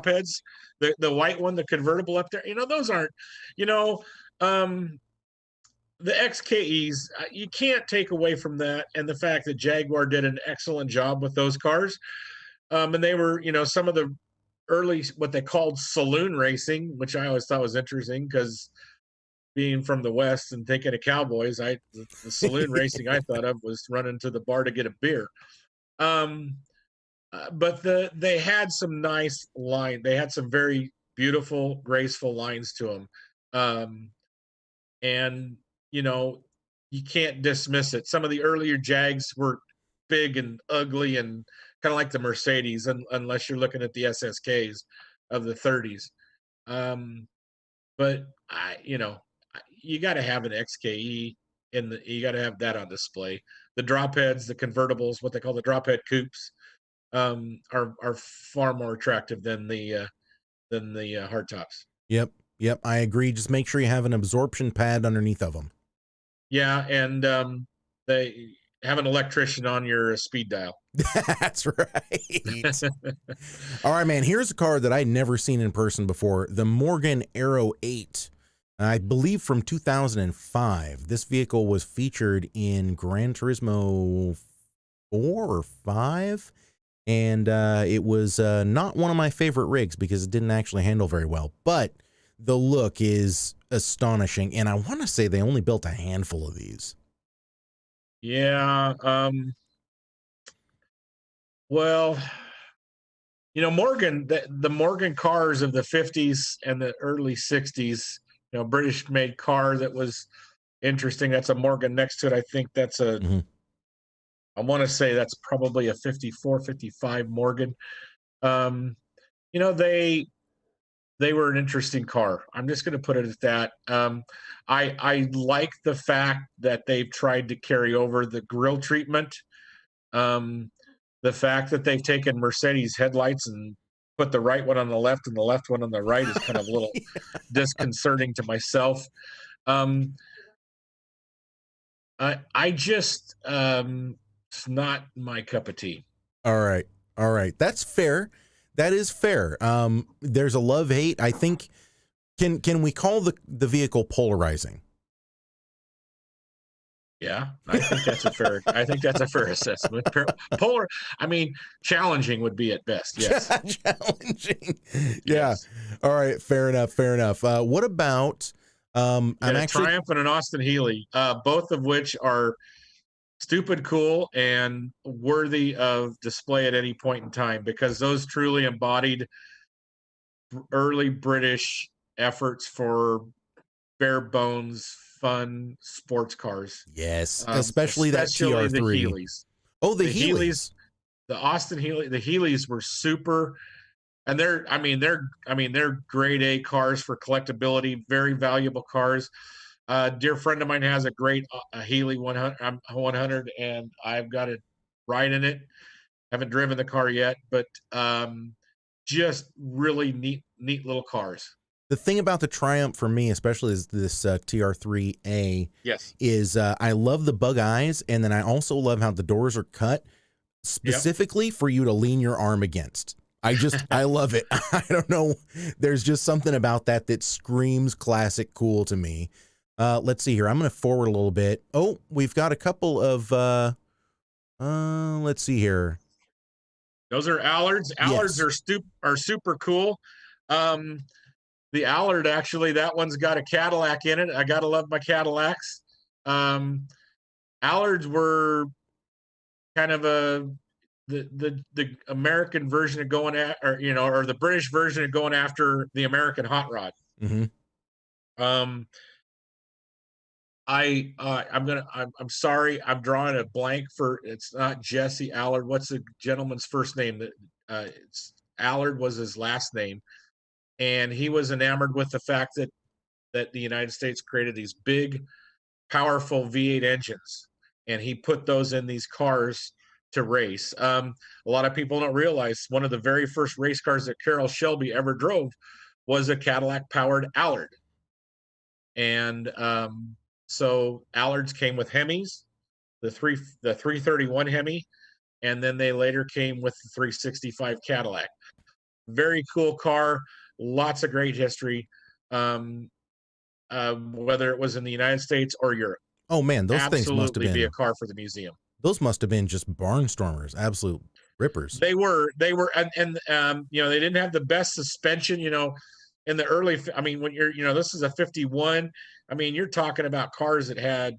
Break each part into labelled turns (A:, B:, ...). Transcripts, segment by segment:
A: drop heads, the white one, the convertible up there. Those aren't, you know, um, the XKEs. You can't take away from that, and the fact that Jaguar did an excellent job with those cars. And they were, some of the early what they called saloon racing, which I always thought was interesting because being from the West and thinking of cowboys, the saloon racing I thought of was running to the bar to get a beer. Um, but they had some nice line. They had some very beautiful, graceful lines to them, and you know you can't dismiss it. Some of the earlier Jags were big and ugly and kind of like the Mercedes, unless you're looking at the SSKs of the 30s. But you got to have an XKE you got to have that on display. The drop heads, the convertibles, what they call the drop head coupes, are far more attractive than the hardtops.
B: Yep. Yep. I agree. Just make sure you have an absorption pad underneath of them.
A: Yeah. And they have an electrician on your speed dial.
B: That's right. All right, man. Here's a car that I'd never seen in person before. The Morgan Aero 8. I believe from 2005. This vehicle was featured in Gran Turismo 4 or 5. And it was not one of my favorite rigs because it didn't actually handle very well. But the look is astonishing. And I want to say they only built a handful of these.
A: Yeah. Well, Morgan, the Morgan cars of the 50s and the early 60s, British made car that was interesting. That's a Morgan next to it. I think that's I want to say that's probably a 54, 55 Morgan. They were an interesting car. I'm just going to put it at that. I like the fact that they've tried to carry over the grille treatment. The fact that they've taken Mercedes headlights and put the right one on the left and the left one on the right is kind of a little disconcerting to myself. I just it's not my cup of tea.
B: All right. That's fair. That is fair. There's a love-hate. I think can we call the vehicle polarizing?
A: Yeah, I think that's a fair assessment. Challenging would be at best. Yes.
B: Challenging. Yeah.
A: Yes.
B: All right. Fair enough. What about I'm actually
A: Triumph and an Austin Healey, both of which are stupid cool and worthy of display at any point in time because those truly embodied early British efforts for bare bones fun sports cars.
B: Yes, especially that TR3.
A: The Healey's.
B: Oh, the Healey's.
A: The Austin Healey, the Healey's were super, and they're grade A cars for collectability, very valuable cars. A dear friend of mine has a great Healey 100, and I've got it right in it. Haven't driven the car yet, but just really neat little cars.
B: The thing about the Triumph for me, especially is this TR3A,
A: yes,
B: is I love the bug eyes, and then I also love how the doors are cut specifically for you to lean your arm against. I love it. I don't know. There's just something about that screams classic cool to me. Let's see here. I'm going to forward a little bit. Oh, we've got a couple of, let's see here.
A: Those are Allards. Allards are super cool. The Allard, actually, that one's got a Cadillac in it. I got to love my Cadillacs. Allards were kind of the American version of going at, or the British version of going after the American hot rod.
B: Mm-hmm.
A: I'm sorry, I'm drawing a blank for, it's not Jesse Allard. What's the gentleman's first name? It's Allard was his last name. And he was enamored with the fact that the United States created these big, powerful V8 engines, and he put those in these cars to race. A lot of people don't realize one of the very first race cars that Carroll Shelby ever drove was a Cadillac-powered Allard. And so Allards came with Hemis, the 331 Hemi, and then they later came with the 365 Cadillac. Very cool car, lots of great history. Um, whether it was in the United States or Europe,
B: Oh man,
A: absolutely be a car for the museum.
B: those must have been just barnstormers, absolute rippers.
A: And you know, they didn't have the best suspension, you know, in the early, I mean, when you're, you know, this is a 51. I mean, you're talking about cars that had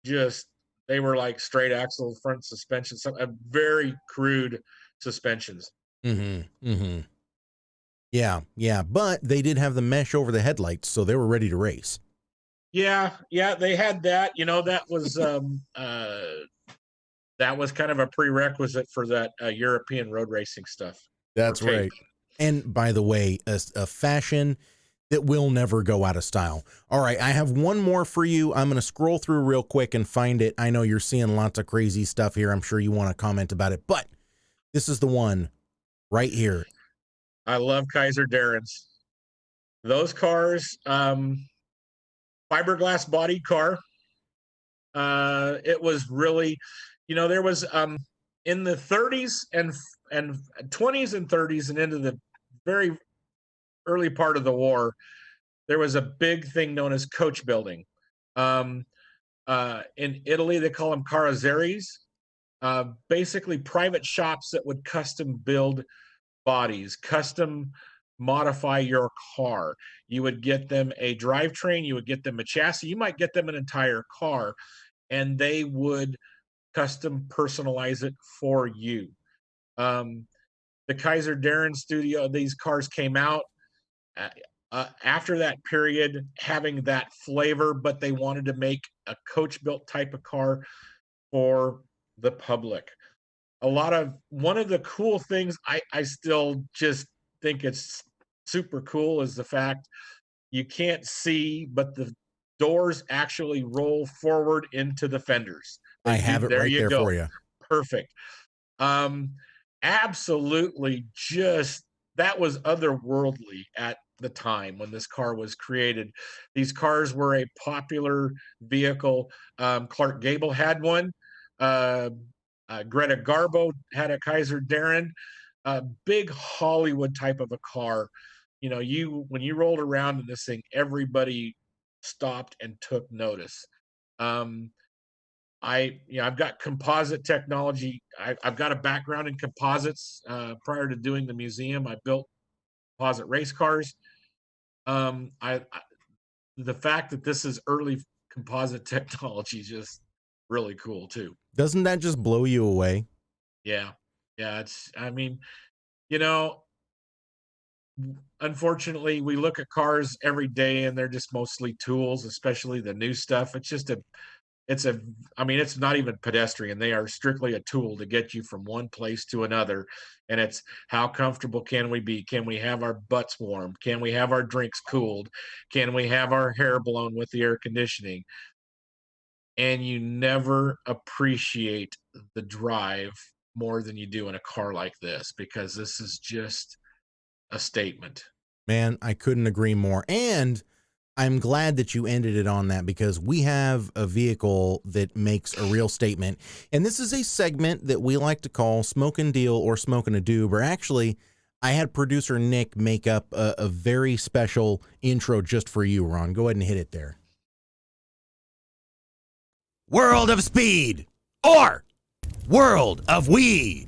A: just, they were like straight axle front suspension, some very crude suspensions.
B: Mm-hmm. Mm-hmm. Yeah, yeah. But they did have the mesh over the headlights, so they were ready to race.
A: Yeah, yeah, they had that. You know, that was kind of a prerequisite for that European road racing stuff for
B: That's
A: tape.
B: right. And by the way, a fashion that will never go out of style. All right, I have one more for you. I'm going to scroll through real quick and find it. I know you're seeing lots of crazy stuff here. I'm sure you want to comment about it, but this is the one right here.
A: I love Kaiser Darren's. Those cars, fiberglass bodied car. It was really, you know, there was in the 30s and 20s and 30s and into the very early part of the war, there was a big thing known as coach building. Um, in Italy, they call them carrozzeries. Basically, private shops that would custom build bodies, custom modify your car. You would get them a drivetrain, you would get them a chassis, you might get them an entire car, and they would custom personalize it for you. Um, the Kaiser Darren studio, these cars came out uh, after that period, having that flavor, but they wanted to make a coach built type of car for the public. One of the cool things I still just think it's super cool is the fact you can't see, but the doors actually roll forward into the fenders.
B: I have it
A: There
B: right
A: you
B: there
A: go.
B: for you.
A: Perfect. Um, absolutely, just that was otherworldly at the time when this car was created. These cars were a popular vehicle. Clark Gable had one. Uh, Greta Garbo had a Kaiser Darren. A big Hollywood type of a car. You know, you when you rolled around in this thing, everybody stopped and took notice. Um, I've got composite technology. I've got a background in composites. Prior to doing the museum, I built composite race cars. I the fact that this is early composite technology is just really cool too.
B: Doesn't that just blow you away?
A: Yeah, yeah. It's I mean, you know, unfortunately, we look at cars every day and they're just mostly tools, especially the new stuff. It's a I mean, it's not even pedestrian. They are strictly a tool to get you from one place to another. And it's how comfortable can we be? Can we have our butts warm? Can we have our drinks cooled? Can we have our hair blown with the air conditioning? And you never appreciate the drive more than you do in a car like this because this is just a statement.
B: Man, I couldn't agree more. And I'm glad that you ended it on that because we have a vehicle that makes a real statement. And this is a segment that we like to call Smoke and Deal or Smoking a Doob. Or actually, I had producer Nick make up a very special intro just for you, Ron. Go ahead and hit it there. World of Speed or World of Weed.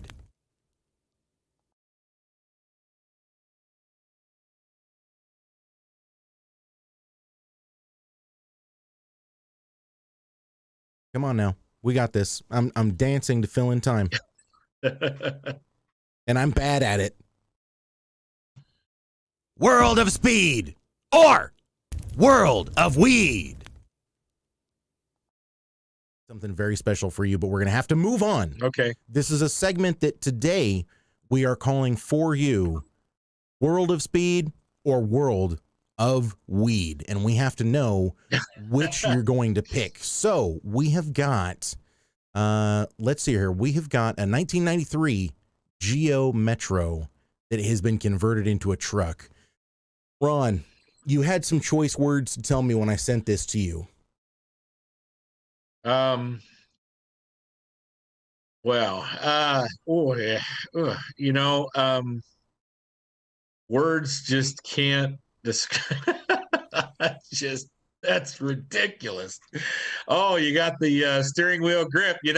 B: Come on now. We got this. I'm dancing to fill in time. And I'm bad at it. World of Speed or World of Weed. Something very special for you, but we're going to have to move on.
A: Okay.
B: This is a segment that today we are calling for you World of Speed or World of Weed. And we have to know which you're going to pick. So we have got, let's see here. We have got a 1993 Geo Metro that has been converted into a truck. Ron, you had some choice words to tell me when I sent this to you.
A: Well, oh yeah, you know, Words just can't describe. Just that's ridiculous. Oh, you got the steering wheel grip. You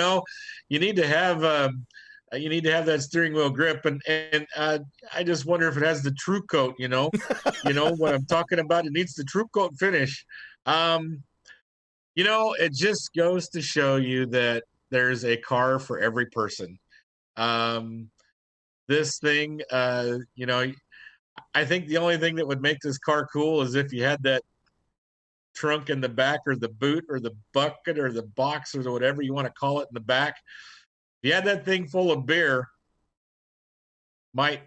A: need to have that steering wheel grip, and I just wonder if it has the True Coat. What I'm talking about. It needs the True Coat finish. Um, it just goes to show you that there's a car for every person. Um, this thing, I think the only thing that would make this car cool is if you had that trunk in the back, or the boot, or the bucket, or the box, or whatever you want to call it in the back. If you had that thing full of beer, might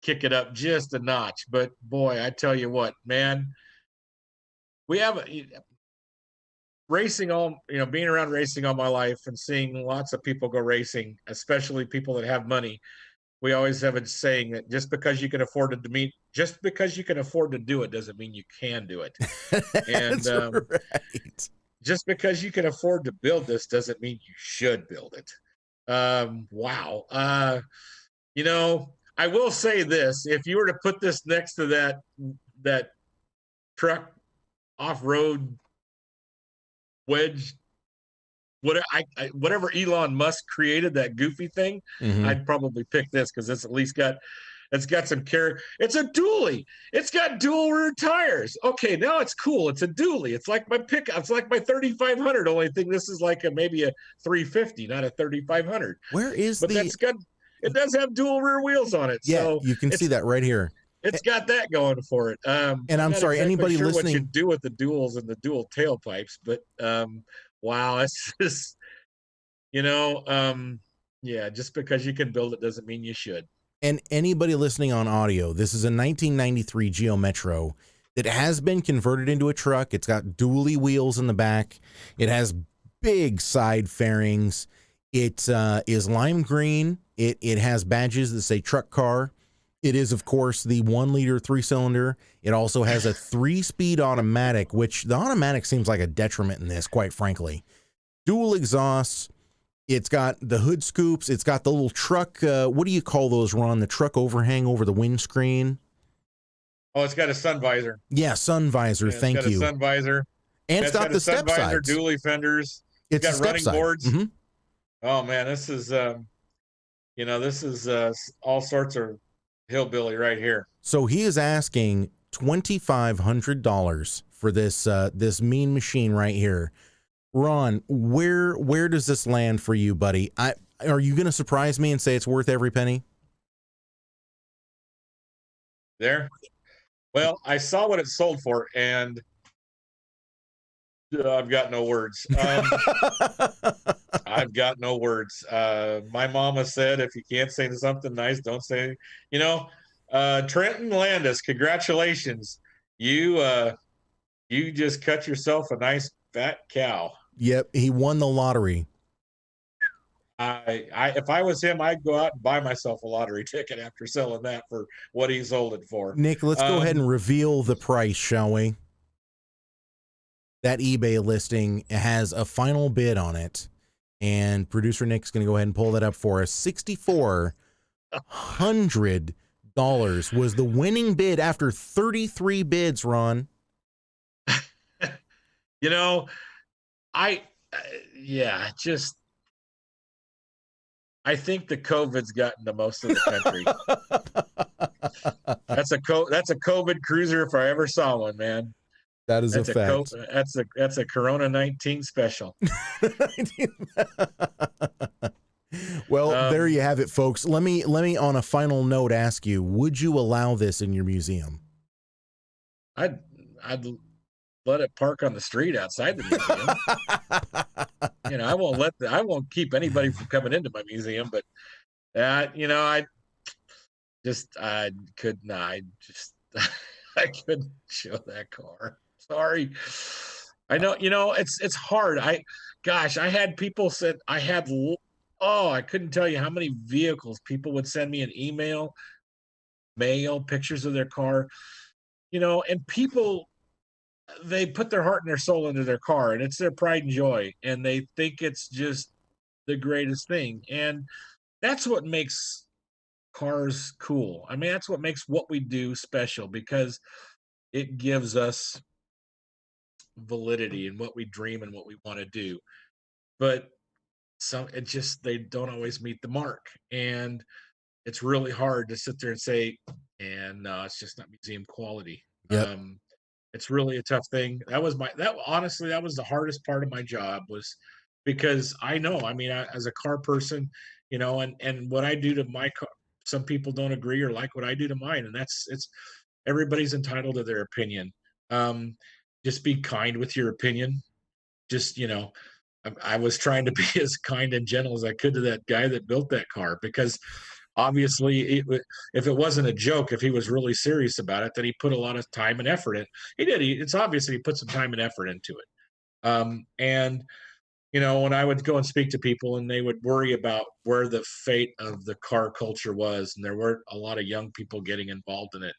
A: kick it up just a notch. But boy, I tell you what, man, we have racing all, being around racing all my life and seeing lots of people go racing, especially people that have money. We always have a saying that just because you can afford to do it doesn't mean you can do it. And
B: That's right.
A: just because you can afford to build this doesn't mean you should build it. Wow. I will say this: if you were to put this next to that truck off-road wedge, whatever Elon Musk created, that goofy thing, I'd probably pick this because it's got some character. It's a dually. It's got dual rear tires. Okay, now it's cool. It's a dually. It's like my pickup. It's like my 3500. Only thing this is like maybe a 350, not a 3500. It does have dual rear wheels on it.
B: Yeah,
A: so
B: you can see that right here.
A: It's got that going for it.
B: And I'm sorry, anybody
A: sure
B: listening,
A: what you do with the duals and the dual tailpipes, but wow, it's just yeah, just because you can build it doesn't mean you should.
B: And anybody listening on audio, this is a 1993 Geo Metro that has been converted into a truck. It's got dually wheels in the back. It has big side fairings. It is lime green. It has badges that say truck car. It is, of course, the 1-liter 3-cylinder. It also has a 3-speed automatic, which the automatic seems like a detriment in this, quite frankly. Dual exhausts. It's got the hood scoops. It's got the little truck. What do you call those, Ron? The truck overhang over the windscreen.
A: Oh, it's got a sun visor.
B: Yeah, sun visor. Thank you.
A: It's got a sun visor.
B: And it's got the step sides.
A: Dually fenders.
B: It's
A: got running boards.
B: Mm-hmm.
A: Oh man, this is all sorts of hillbilly right here.
B: So he is asking $2,500 for this mean machine right here. Ron, where does this land for you, buddy? Are you going to surprise me and say it's worth every penny?
A: There. Well, I saw what it sold for, and I've got no words. I've got no words. My mama said, if you can't say something nice, don't say. Trenton Landis, congratulations. You just cut yourself a nice fat cow.
B: Yep, he won the lottery.
A: If I was him, I'd go out and buy myself a lottery ticket after selling that for what he sold it for.
B: Nick, let's go ahead and reveal the price, shall we? That eBay listing has a final bid on it, and producer Nick's going to go ahead and pull that up for us. $6,400 was the winning bid after 33 bids, Ron.
A: I think the COVID's gotten to most of the country. That's a COVID cruiser if I ever saw one, man.
B: That is a fact.
A: That's a Corona 19 special.
B: Well, there you have it, folks. Let me on a final note ask you: would you allow this in your museum?
A: I'd let it park on the street outside the museum. I won't keep anybody from coming into my museum, but I couldn't show that car. Sorry. I know, it's hard. I had people said I couldn't tell you how many vehicles people would send me an email, mail, pictures of their car, and people, they put their heart and their soul into their car, and it's their pride and joy, and they think it's just the greatest thing. And that's what makes cars cool. I mean, that's what makes what we do special, because it gives us validity in what we dream and what we want to do. But it just, they don't always meet the mark. And it's really hard to sit there and say, and no, it's just not museum quality.
B: Yep.
A: It's really a tough thing. That honestly, that was the hardest part of my job, was because I know, I mean, as a car person, and what I do to my car, some people don't agree or like what I do to mine. And everybody's entitled to their opinion. Um, just be kind with your opinion. Just, I was trying to be as kind and gentle as I could to that guy that built that car, because obviously, if it wasn't a joke, if he was really serious about it, then he put a lot of time and effort in. He did. It's obvious that he put some time and effort into it. And when I would go and speak to people, and they would worry about where the fate of the car culture was, and there weren't a lot of young people getting involved in it,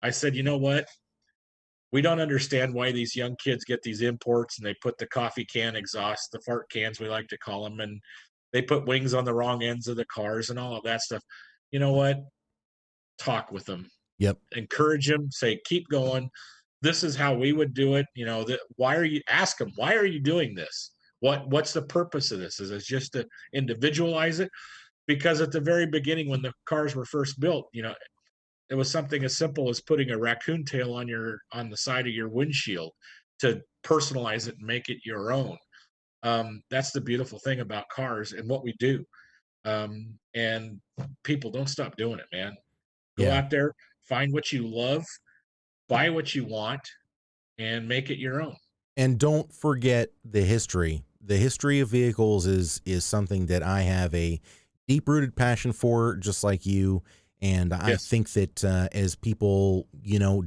A: I said, you know what? We don't understand why these young kids get these imports, and they put the coffee can exhaust, the fart cans, we like to call them, and they put wings on the wrong ends of the cars and all of that stuff. You know what? Talk with them.
B: Yep.
A: Encourage them. Say, keep going. This is how we would do it. Ask them, why are you doing this? What's the purpose of this? Is it just to individualize it? Because at the very beginning, when the cars were first built, it was something as simple as putting a raccoon tail on the side of your windshield to personalize it and make it your own. That's the beautiful thing about cars and what we do. And people, don't stop doing it, man. Go
B: Yeah.
A: out there, find what you love, buy what you want, and make it your own.
B: And don't forget the history. The history of vehicles is something that I have a deep-rooted passion for, just like you. And I
A: Yes.
B: think that as people,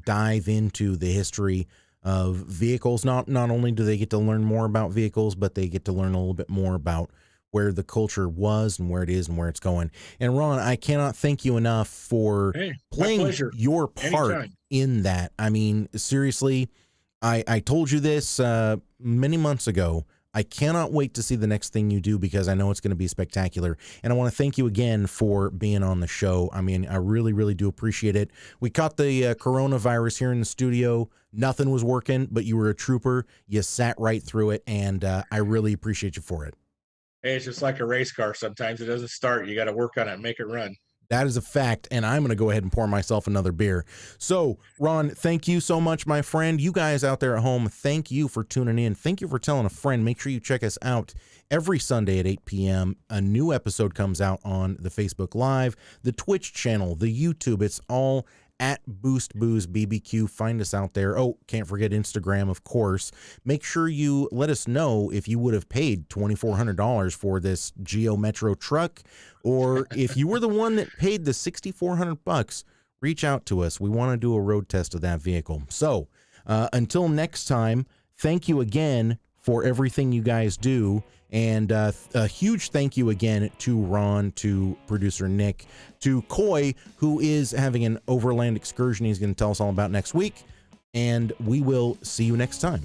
B: dive into the history of vehicles, not only do they get to learn more about vehicles, but they get to learn a little bit more about where the culture was and where it is and where it's going. And Ron, I cannot thank you enough for
A: Hey, my
B: playing
A: pleasure.
B: your part
A: Anytime.
B: in that. I mean, seriously, I told you this many months ago. I cannot wait to see the next thing you do, because I know it's going to be spectacular. And I want to thank you again for being on the show. I mean, I really, really do appreciate it. We caught the coronavirus here in the studio. Nothing was working, but you were a trooper. You sat right through it, and I really appreciate you for it.
A: Hey, it's just like a race car. Sometimes it doesn't start. You got to work on it and make it run.
B: That is a fact, and I'm going to go ahead and pour myself another beer. So, Ron, thank you so much, my friend. You guys out there at home, thank you for tuning in. Thank you for telling a friend. Make sure you check us out every Sunday at 8 p.m. A new episode comes out on the Facebook Live, the Twitch channel, the YouTube. It's all at Boost Booze BBQ. Find us out there. Oh, can't forget Instagram, of course. Make sure you let us know if you would have paid $2,400 for this Geo Metro truck, or if you were the one that paid the $6,400, reach out to us. We want to do a road test of that vehicle. So until next time, thank you again for everything you guys do. And a huge thank you again to Ron, to producer Nick, to Coy, who is having an overland excursion he's going to tell us all about next week. And we will see you next time.